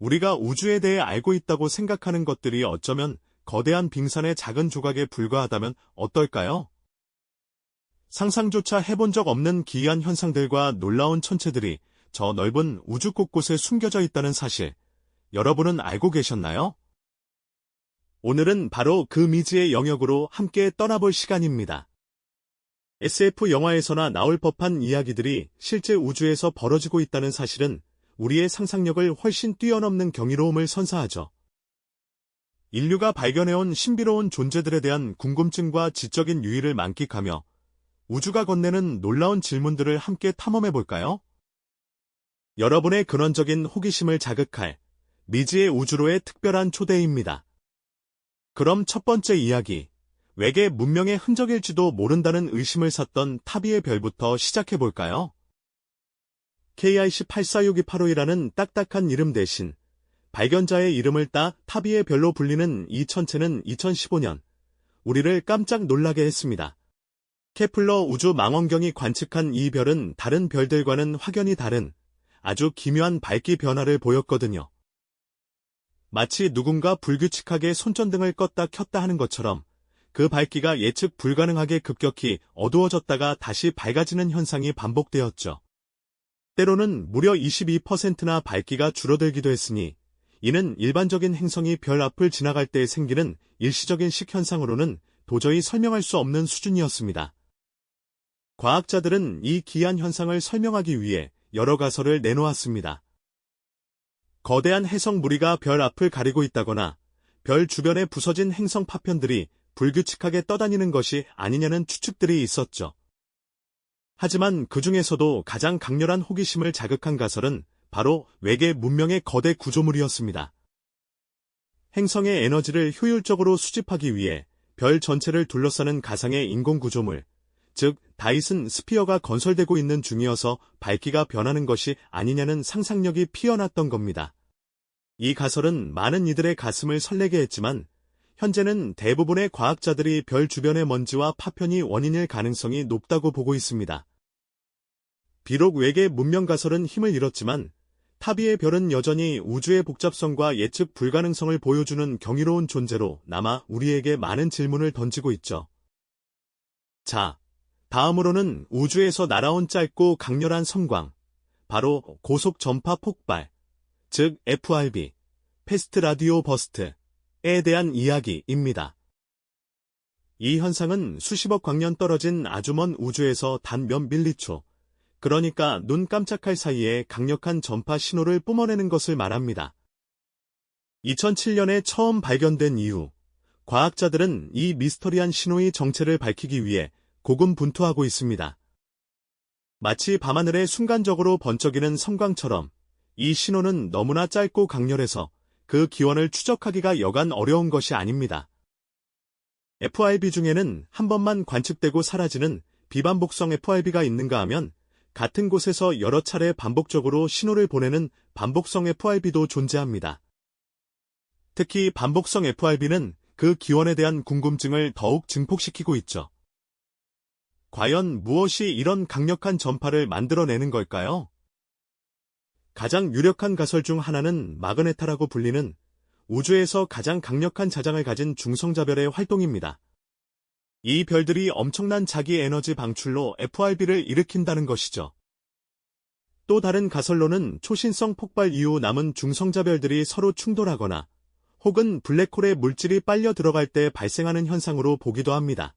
우리가 우주에 대해 알고 있다고 생각하는 것들이 어쩌면 거대한 빙산의 작은 조각에 불과하다면 어떨까요? 상상조차 해본 적 없는 기이한 현상들과 놀라운 천체들이 저 넓은 우주 곳곳에 숨겨져 있다는 사실, 여러분은 알고 계셨나요? 오늘은 바로 그 미지의 영역으로 함께 떠나볼 시간입니다. SF 영화에서나 나올 법한 이야기들이 실제 우주에서 벌어지고 있다는 사실은 우리의 상상력을 훨씬 뛰어넘는 경이로움을 선사하죠. 인류가 발견해온 신비로운 존재들에 대한 궁금증과 지적인 유의를 만끽하며 우주가 건네는 놀라운 질문들을 함께 탐험해볼까요? 여러분의 근원적인 호기심을 자극할 미지의 우주로의 특별한 초대입니다. 그럼 첫 번째 이야기, 외계 문명의 흔적일지도 모른다는 의심을 샀던 타비의 별부터 시작해볼까요? KIC846285이라는 딱딱한 이름 대신 발견자의 이름을 따 타비의 별로 불리는 이 천체는 2015년 우리를 깜짝 놀라게 했습니다. 케플러 우주 망원경이 관측한 이 별은 다른 별들과는 확연히 다른 아주 기묘한 밝기 변화를 보였거든요. 마치 누군가 불규칙하게 손전등을 껐다 켰다 하는 것처럼 그 밝기가 예측 불가능하게 급격히 어두워졌다가 다시 밝아지는 현상이 반복되었죠. 때로는 무려 22%나 밝기가 줄어들기도 했으니 이는 일반적인 행성이 별 앞을 지나갈 때 생기는 일시적인 식현상으로는 도저히 설명할 수 없는 수준이었습니다. 과학자들은 이 기이한 현상을 설명하기 위해 여러 가설을 내놓았습니다. 거대한 해성 무리가 별 앞을 가리고 있다거나 별 주변에 부서진 행성 파편들이 불규칙하게 떠다니는 것이 아니냐는 추측들이 있었죠. 하지만 그 중에서도 가장 강렬한 호기심을 자극한 가설은 바로 외계 문명의 거대 구조물이었습니다. 행성의 에너지를 효율적으로 수집하기 위해 별 전체를 둘러싸는 가상의 인공구조물, 즉 다이슨 스피어가 건설되고 있는 중이어서 밝기가 변하는 것이 아니냐는 상상력이 피어났던 겁니다. 이 가설은 많은 이들의 가슴을 설레게 했지만 현재는 대부분의 과학자들이 별 주변의 먼지와 파편이 원인일 가능성이 높다고 보고 있습니다. 비록 외계 문명 가설은 힘을 잃었지만 타비의 별은 여전히 우주의 복잡성과 예측 불가능성을 보여주는 경이로운 존재로 남아 우리에게 많은 질문을 던지고 있죠. 자, 다음으로는 우주에서 날아온 짧고 강렬한 섬광, 바로 고속 전파 폭발, 즉 FRB, 패스트 라디오 버스트에 대한 이야기입니다. 이 현상은 수십억 광년 떨어진 아주 먼 우주에서 단 몇 밀리초, 그러니까 눈 깜짝할 사이에 강력한 전파 신호를 뿜어내는 것을 말합니다. 2007년에 처음 발견된 이후 과학자들은 이 미스터리한 신호의 정체를 밝히기 위해 고군분투하고 있습니다. 마치 밤하늘에 순간적으로 번쩍이는 섬광처럼 이 신호는 너무나 짧고 강렬해서 그 기원을 추적하기가 여간 어려운 것이 아닙니다. FRB 중에는 한 번만 관측되고 사라지는 비반복성 FRB가 있는가 하면 같은 곳에서 여러 차례 반복적으로 신호를 보내는 반복성 FRB도 존재합니다. 특히 반복성 FRB는 그 기원에 대한 궁금증을 더욱 증폭시키고 있죠. 과연 무엇이 이런 강력한 전파를 만들어내는 걸까요? 가장 유력한 가설 중 하나는 마그네타라고 불리는 우주에서 가장 강력한 자장을 가진 중성자별의 활동입니다. 이 별들이 엄청난 자기 에너지 방출로 FRB를 일으킨다는 것이죠. 또 다른 가설로는 초신성 폭발 이후 남은 중성자별들이 서로 충돌하거나 혹은 블랙홀에 물질이 빨려 들어갈 때 발생하는 현상으로 보기도 합니다.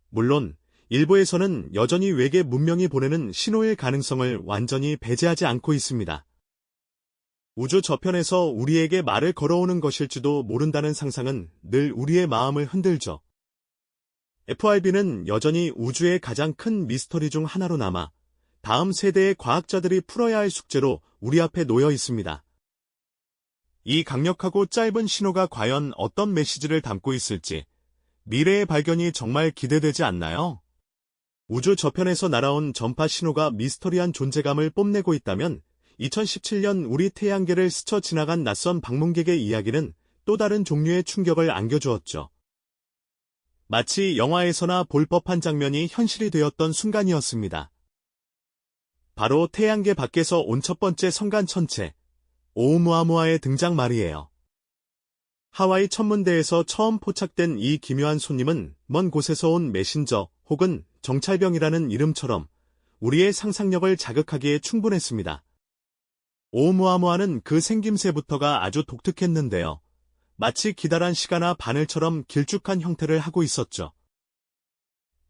물론 일부에서는 여전히 외계 문명이 보내는 신호일 가능성을 완전히 배제하지 않고 있습니다. 우주 저편에서 우리에게 말을 걸어오는 것일지도 모른다는 상상은 늘 우리의 마음을 흔들죠. FRB는 여전히 우주의 가장 큰 미스터리 중 하나로 남아 다음 세대의 과학자들이 풀어야 할 숙제로 우리 앞에 놓여 있습니다. 이 강력하고 짧은 신호가 과연 어떤 메시지를 담고 있을지 미래의 발견이 정말 기대되지 않나요? 우주 저편에서 날아온 전파 신호가 미스터리한 존재감을 뽐내고 있다면 2017년 우리 태양계를 스쳐 지나간 낯선 방문객의 이야기는 또 다른 종류의 충격을 안겨주었죠. 마치 영화에서나 볼 법한 장면이 현실이 되었던 순간이었습니다. 바로 태양계 밖에서 온 첫 번째 성간 천체, 오umu아무아의 등장 말이에요. 하와이 천문대에서 처음 포착된 이 기묘한 손님은 먼 곳에서 온 메신저 혹은 정찰병이라는 이름처럼 우리의 상상력을 자극하기에 충분했습니다. 오umu아무아는 그 생김새부터가 아주 독특했는데요. 마치 기다란 시가나 바늘처럼 길쭉한 형태를 하고 있었죠.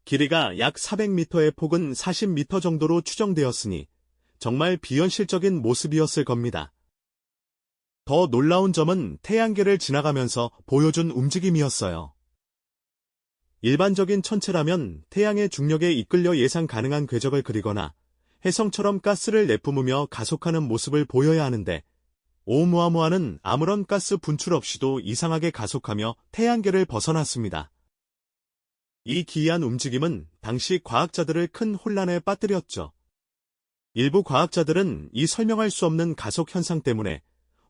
길이가 약 400m의 폭은 40m 정도로 추정되었으니 정말 비현실적인 모습이었을 겁니다. 더 놀라운 점은 태양계를 지나가면서 보여준 움직임이었어요. 일반적인 천체라면 태양의 중력에 이끌려 예상 가능한 궤적을 그리거나 혜성처럼 가스를 내뿜으며 가속하는 모습을 보여야 하는데 오umu아무아는 아무런 가스 분출 없이도 이상하게 가속하며 태양계를 벗어났습니다. 이 기이한 움직임은 당시 과학자들을 큰 혼란에 빠뜨렸죠. 일부 과학자들은 이 설명할 수 없는 가속 현상 때문에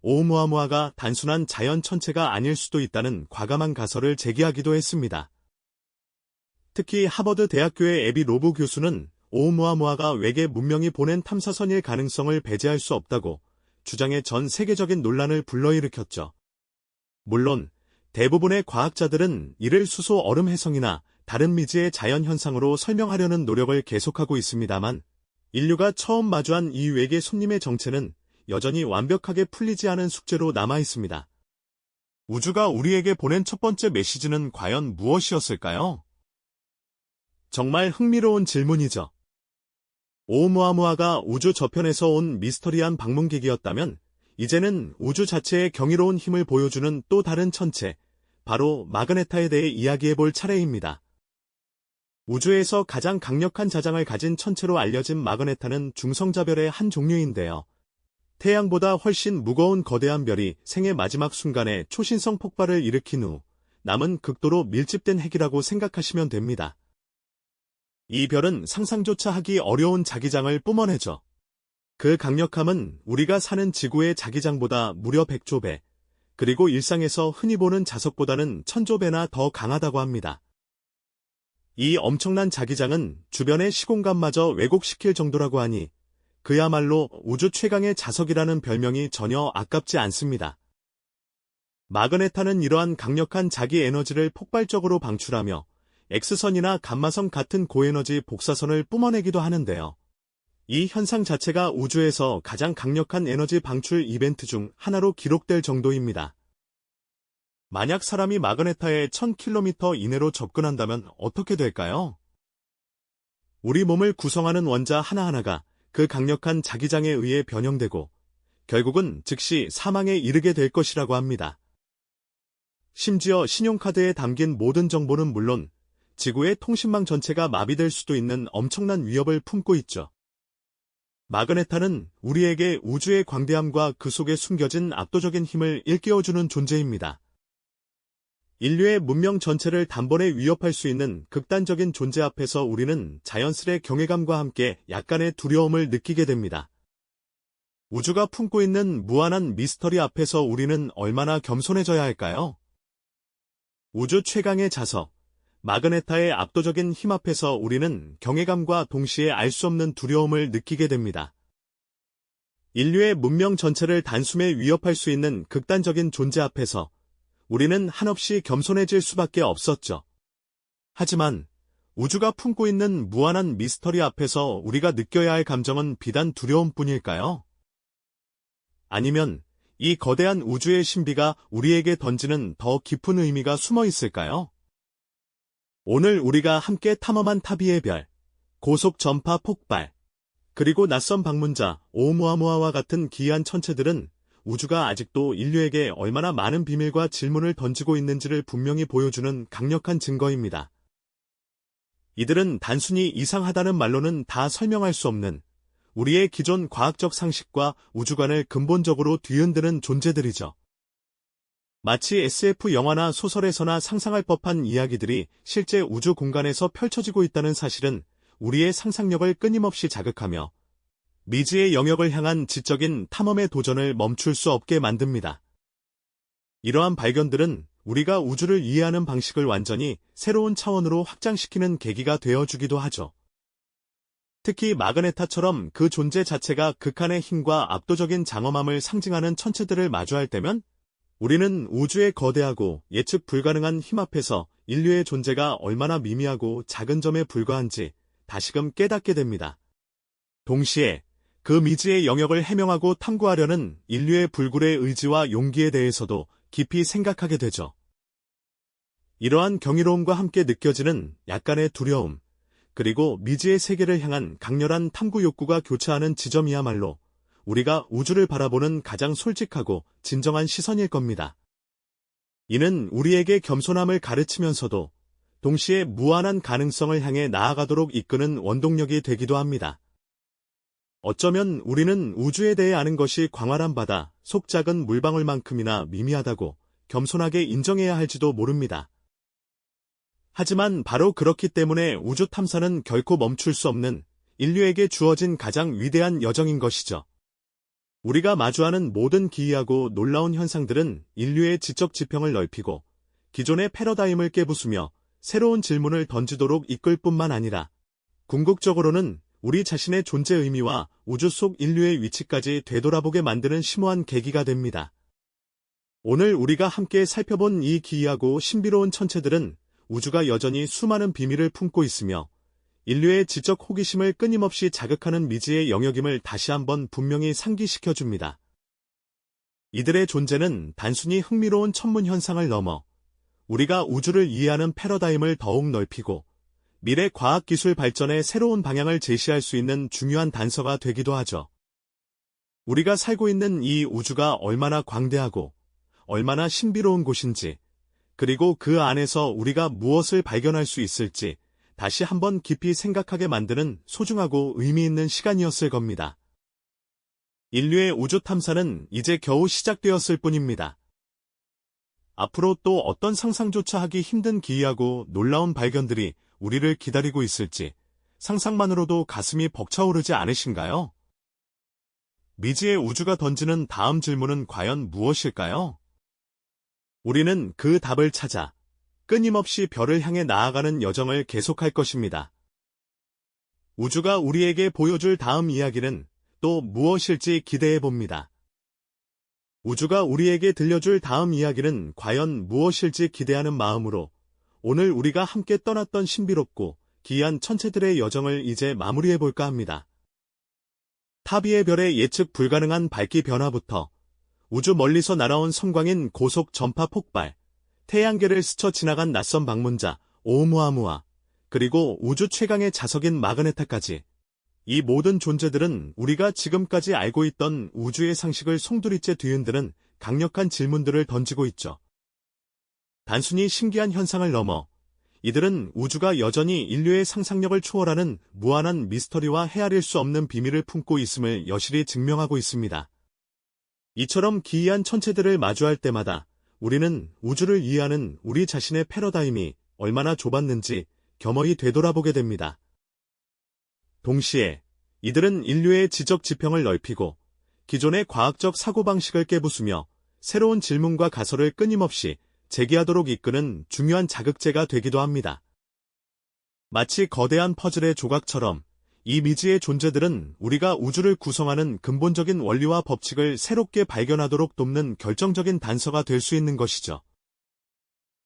오umu아무아가 단순한 자연 천체가 아닐 수도 있다는 과감한 가설을 제기하기도 했습니다. 특히 하버드 대학교의 에비 로브 교수는 오umu아무아가 외계 문명이 보낸 탐사선일 가능성을 배제할 수 없다고 주장해 전 세계적인 논란을 불러일으켰죠. 물론 대부분의 과학자들은 이를 수소 얼음 해성이나 다른 미지의 자연 현상으로 설명하려는 노력을 계속하고 있습니다만 인류가 처음 마주한 이 외계 손님의 정체는 여전히 완벽하게 풀리지 않은 숙제로 남아 있습니다. 우주가 우리에게 보낸 첫 번째 메시지는 과연 무엇이었을까요? 정말 흥미로운 질문이죠. 오umu아무아가 우주 저편에서 온 미스터리한 방문객이었다면 이제는 우주 자체의 경이로운 힘을 보여주는 또 다른 천체, 바로 마그네타에 대해 이야기해볼 차례입니다. 우주에서 가장 강력한 자장을 가진 천체로 알려진 마그네타는 중성자별의 한 종류인데요. 태양보다 훨씬 무거운 거대한 별이 생의 마지막 순간에 초신성 폭발을 일으킨 후 남은 극도로 밀집된 핵이라고 생각하시면 됩니다. 이 별은 상상조차 하기 어려운 자기장을 뿜어내죠. 그 강력함은 우리가 사는 지구의 자기장보다 무려 100조 배, 그리고 일상에서 흔히 보는 자석보다는 1000조 배나 더 강하다고 합니다. 이 엄청난 자기장은 주변의 시공간마저 왜곡시킬 정도라고 하니 그야말로 우주 최강의 자석이라는 별명이 전혀 아깝지 않습니다. 마그네타는 이러한 강력한 자기 에너지를 폭발적으로 방출하며 X선이나 감마선 같은 고에너지 복사선을 뿜어내기도 하는데요. 이 현상 자체가 우주에서 가장 강력한 에너지 방출 이벤트 중 하나로 기록될 정도입니다. 만약 사람이 마그네타에 1000km 이내로 접근한다면 어떻게 될까요? 우리 몸을 구성하는 원자 하나하나가 그 강력한 자기장에 의해 변형되고 결국은 즉시 사망에 이르게 될 것이라고 합니다. 심지어 신용카드에 담긴 모든 정보는 물론 지구의 통신망 전체가 마비될 수도 있는 엄청난 위협을 품고 있죠. 마그네타는 우리에게 우주의 광대함과 그 속에 숨겨진 압도적인 힘을 일깨워주는 존재입니다. 인류의 문명 전체를 단번에 위협할 수 있는 극단적인 존재 앞에서 우리는 자연스레 경외감과 함께 약간의 두려움을 느끼게 됩니다. 우주가 품고 있는 무한한 미스터리 앞에서 우리는 얼마나 겸손해져야 할까요? 우주 최강의 자석, 마그네타의 압도적인 힘 앞에서 우리는 경외감과 동시에 알 수 없는 두려움을 느끼게 됩니다. 인류의 문명 전체를 단숨에 위협할 수 있는 극단적인 존재 앞에서 우리는 한없이 겸손해질 수밖에 없었죠. 하지만 우주가 품고 있는 무한한 미스터리 앞에서 우리가 느껴야 할 감정은 비단 두려움뿐일까요? 아니면 이 거대한 우주의 신비가 우리에게 던지는 더 깊은 의미가 숨어 있을까요? 오늘 우리가 함께 탐험한 타비의 별, 고속 전파 폭발, 그리고 낯선 방문자 오umu아무아와 같은 기이한 천체들은 우주가 아직도 인류에게 얼마나 많은 비밀과 질문을 던지고 있는지를 분명히 보여주는 강력한 증거입니다. 이들은 단순히 이상하다는 말로는 다 설명할 수 없는 우리의 기존 과학적 상식과 우주관을 근본적으로 뒤흔드는 존재들이죠. 마치 SF 영화나 소설에서나 상상할 법한 이야기들이 실제 우주 공간에서 펼쳐지고 있다는 사실은 우리의 상상력을 끊임없이 자극하며 미지의 영역을 향한 지적인 탐험의 도전을 멈출 수 없게 만듭니다. 이러한 발견들은 우리가 우주를 이해하는 방식을 완전히 새로운 차원으로 확장시키는 계기가 되어주기도 하죠. 특히 마그네타처럼 그 존재 자체가 극한의 힘과 압도적인 장엄함을 상징하는 천체들을 마주할 때면 우리는 우주의 거대하고 예측 불가능한 힘 앞에서 인류의 존재가 얼마나 미미하고 작은 점에 불과한지 다시금 깨닫게 됩니다. 동시에 그 미지의 영역을 해명하고 탐구하려는 인류의 불굴의 의지와 용기에 대해서도 깊이 생각하게 되죠. 이러한 경이로움과 함께 느껴지는 약간의 두려움, 그리고 미지의 세계를 향한 강렬한 탐구 욕구가 교차하는 지점이야말로 우리가 우주를 바라보는 가장 솔직하고 진정한 시선일 겁니다. 이는 우리에게 겸손함을 가르치면서도 동시에 무한한 가능성을 향해 나아가도록 이끄는 원동력이 되기도 합니다. 어쩌면 우리는 우주에 대해 아는 것이 광활한 바다, 속 작은 물방울만큼이나 미미하다고 겸손하게 인정해야 할지도 모릅니다. 하지만 바로 그렇기 때문에 우주 탐사는 결코 멈출 수 없는 인류에게 주어진 가장 위대한 여정인 것이죠. 우리가 마주하는 모든 기이하고 놀라운 현상들은 인류의 지적 지평을 넓히고 기존의 패러다임을 깨부수며 새로운 질문을 던지도록 이끌 뿐만 아니라 궁극적으로는 우리 자신의 존재 의미와 우주 속 인류의 위치까지 되돌아보게 만드는 심오한 계기가 됩니다. 오늘 우리가 함께 살펴본 이 기이하고 신비로운 천체들은 우주가 여전히 수많은 비밀을 품고 있으며 인류의 지적 호기심을 끊임없이 자극하는 미지의 영역임을 다시 한번 분명히 상기시켜줍니다. 이들의 존재는 단순히 흥미로운 천문 현상을 넘어 우리가 우주를 이해하는 패러다임을 더욱 넓히고 미래 과학기술 발전의 새로운 방향을 제시할 수 있는 중요한 단서가 되기도 하죠. 우리가 살고 있는 이 우주가 얼마나 광대하고 얼마나 신비로운 곳인지, 그리고 그 안에서 우리가 무엇을 발견할 수 있을지 다시 한번 깊이 생각하게 만드는 소중하고 의미 있는 시간이었을 겁니다. 인류의 우주 탐사는 이제 겨우 시작되었을 뿐입니다. 앞으로 또 어떤 상상조차 하기 힘든 기이하고 놀라운 발견들이 우리를 기다리고 있을지 상상만으로도 가슴이 벅차오르지 않으신가요? 미지의 우주가 던지는 다음 질문은 과연 무엇일까요? 우리는 그 답을 찾아 끊임없이 별을 향해 나아가는 여정을 계속할 것입니다. 우주가 우리에게 보여줄 다음 이야기는 또 무엇일지 기대해봅니다. 우주가 우리에게 들려줄 다음 이야기는 과연 무엇일지 기대하는 마음으로 오늘 우리가 함께 떠났던 신비롭고 기이한 천체들의 여정을 이제 마무리해볼까 합니다. 타비의 별의 예측 불가능한 밝기 변화부터 우주 멀리서 날아온 성광인 고속 전파 폭발, 태양계를 스쳐 지나간 낯선 방문자 오umuamua, 그리고 우주 최강의 자석인 마그네타까지 이 모든 존재들은 우리가 지금까지 알고 있던 우주의 상식을 송두리째 뒤흔드는 강력한 질문들을 던지고 있죠. 단순히 신기한 현상을 넘어 이들은 우주가 여전히 인류의 상상력을 초월하는 무한한 미스터리와 헤아릴 수 없는 비밀을 품고 있음을 여실히 증명하고 있습니다. 이처럼 기이한 천체들을 마주할 때마다 우리는 우주를 이해하는 우리 자신의 패러다임이 얼마나 좁았는지 겸허히 되돌아보게 됩니다. 동시에 이들은 인류의 지적 지평을 넓히고 기존의 과학적 사고방식을 깨부수며 새로운 질문과 가설을 끊임없이 제기하도록 이끄는 중요한 자극제가 되기도 합니다. 마치 거대한 퍼즐의 조각처럼 이 미지의 존재들은 우리가 우주를 구성하는 근본적인 원리와 법칙을 새롭게 발견하도록 돕는 결정적인 단서가 될 수 있는 것이죠.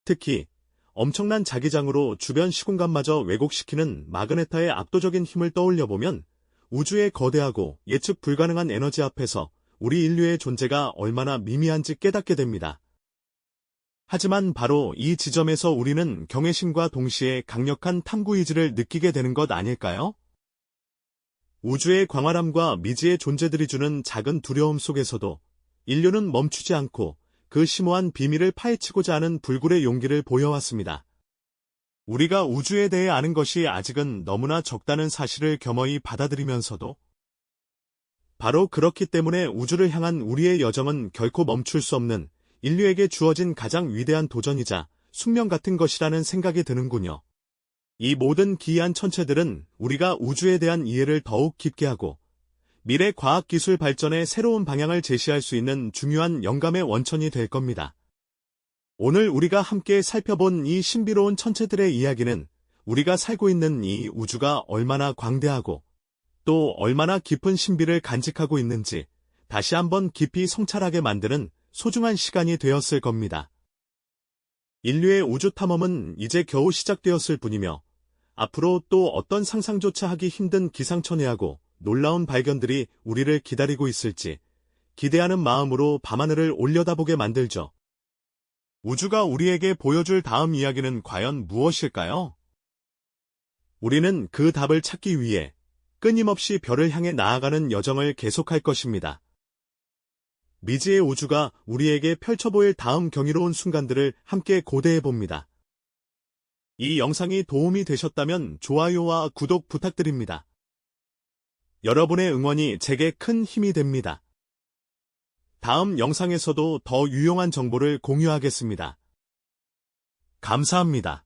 특히 엄청난 자기장으로 주변 시공간마저 왜곡시키는 마그네타의 압도적인 힘을 떠올려보면 우주의 거대하고 예측 불가능한 에너지 앞에서 우리 인류의 존재가 얼마나 미미한지 깨닫게 됩니다. 하지만 바로 이 지점에서 우리는 경외심과 동시에 강력한 탐구의지를 느끼게 되는 것 아닐까요? 우주의 광활함과 미지의 존재들이 주는 작은 두려움 속에서도 인류는 멈추지 않고 그 심오한 비밀을 파헤치고자 하는 불굴의 용기를 보여왔습니다. 우리가 우주에 대해 아는 것이 아직은 너무나 적다는 사실을 겸허히 받아들이면서도 바로 그렇기 때문에 우주를 향한 우리의 여정은 결코 멈출 수 없는 인류에게 주어진 가장 위대한 도전이자 숙명 같은 것이라는 생각이 드는군요. 이 모든 기이한 천체들은 우리가 우주에 대한 이해를 더욱 깊게 하고 미래 과학기술 발전의 새로운 방향을 제시할 수 있는 중요한 영감의 원천이 될 겁니다. 오늘 우리가 함께 살펴본 이 신비로운 천체들의 이야기는 우리가 살고 있는 이 우주가 얼마나 광대하고 또 얼마나 깊은 신비를 간직하고 있는지 다시 한번 깊이 성찰하게 만드는 소중한 시간이 되었을 겁니다. 인류의 우주 탐험은 이제 겨우 시작되었을 뿐이며 앞으로 또 어떤 상상조차 하기 힘든 기상천외하고 놀라운 발견들이 우리를 기다리고 있을지 기대하는 마음으로 밤하늘을 올려다보게 만들죠. 우주가 우리에게 보여줄 다음 이야기는 과연 무엇일까요? 우리는 그 답을 찾기 위해 끊임없이 별을 향해 나아가는 여정을 계속할 것입니다. 미지의 우주가 우리에게 펼쳐보일 다음 경이로운 순간들을 함께 고대해봅니다. 이 영상이 도움이 되셨다면 좋아요와 구독 부탁드립니다. 여러분의 응원이 제게 큰 힘이 됩니다. 다음 영상에서도 더 유용한 정보를 공유하겠습니다. 감사합니다.